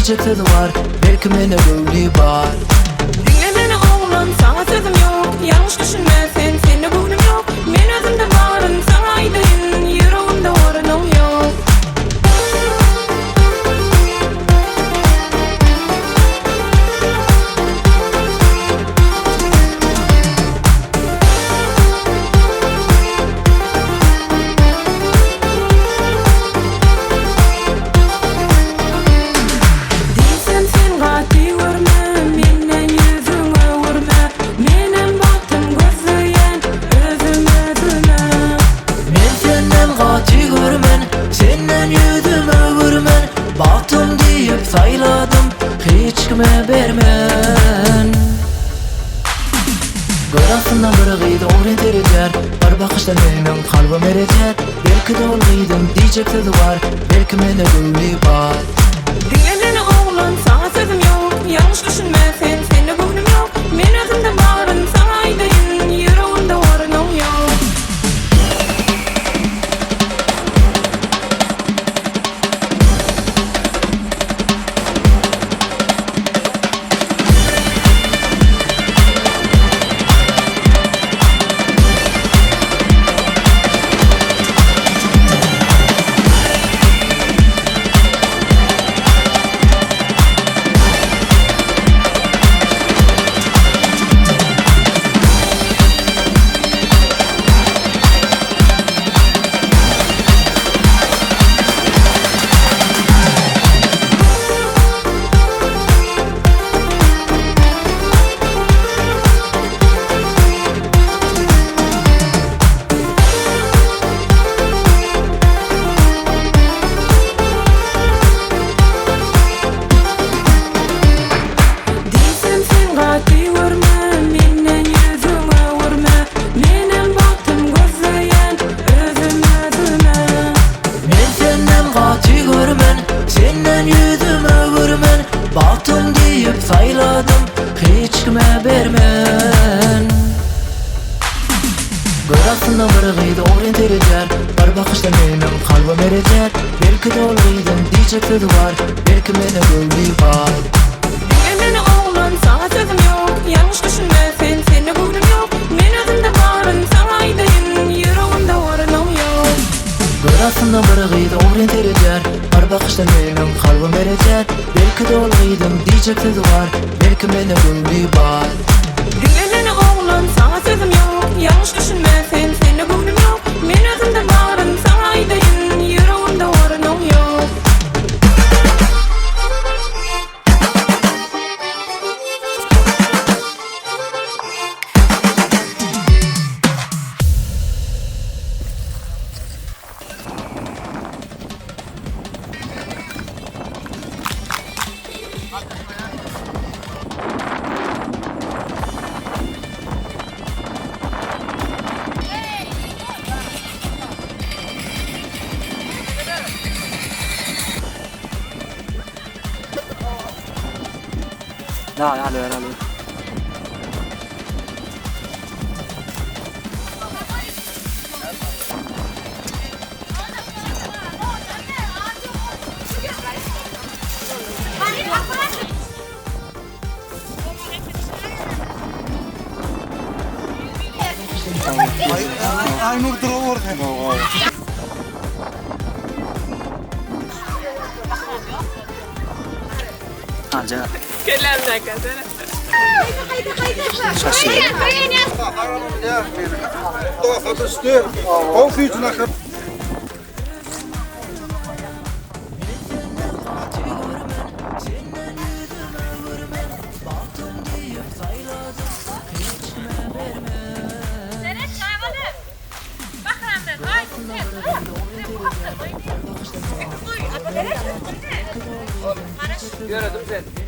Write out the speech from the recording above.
diyecek sözü var, belki mene gövli var. Dinle beni oğlan, sana sözüm yok. Yanlış düşünme sen, seninle bugünüm yok. Men özümde varım, sana aydayım. Yüreğimde varınım yok. Sayladım, hiç kime vermen. Görasından bir gıydı orient erecer, bir bakışta benim kalbim erecer. Belki de olgıydım diyecek sözü var, belki mene gövli var. Dinle beni oğlan, sana sözüm yok. Yanlış düşünme sen, seninle bugünüm yok. Men özümde varım, sana aydayım. Yüreğimde varınım yok. Baktım deyip sayladım, hiç kime vermen. Görasından bir gıydı orient erecer, bir bakışta benim kalbim erecer. Belki de olgıydım diyecek sözü var, belki mene gövli var. Dinle beni oğlan, sana sözüm yok. Yanlış düşünme sen, seninle bugünüm yok. Men özümde varım, sana aydayım. Yüreğimde varınım yok. Görasından bir gıydı orient erecer, bir bakışta benim kalbim erecer. Belki de olgıydım diyecek sözü var, belki mene gövli var. Dinle beni oğlan, sana sözüm yok. Yanlış düşünme sen, seninle bugünüm yok. Men özümde varım, sana aydayım. Yüreğimde varınım yok. لا علي علي Aynur duruyor. Anca Kelamdan kasana. şaşırdım. Gördüm sen.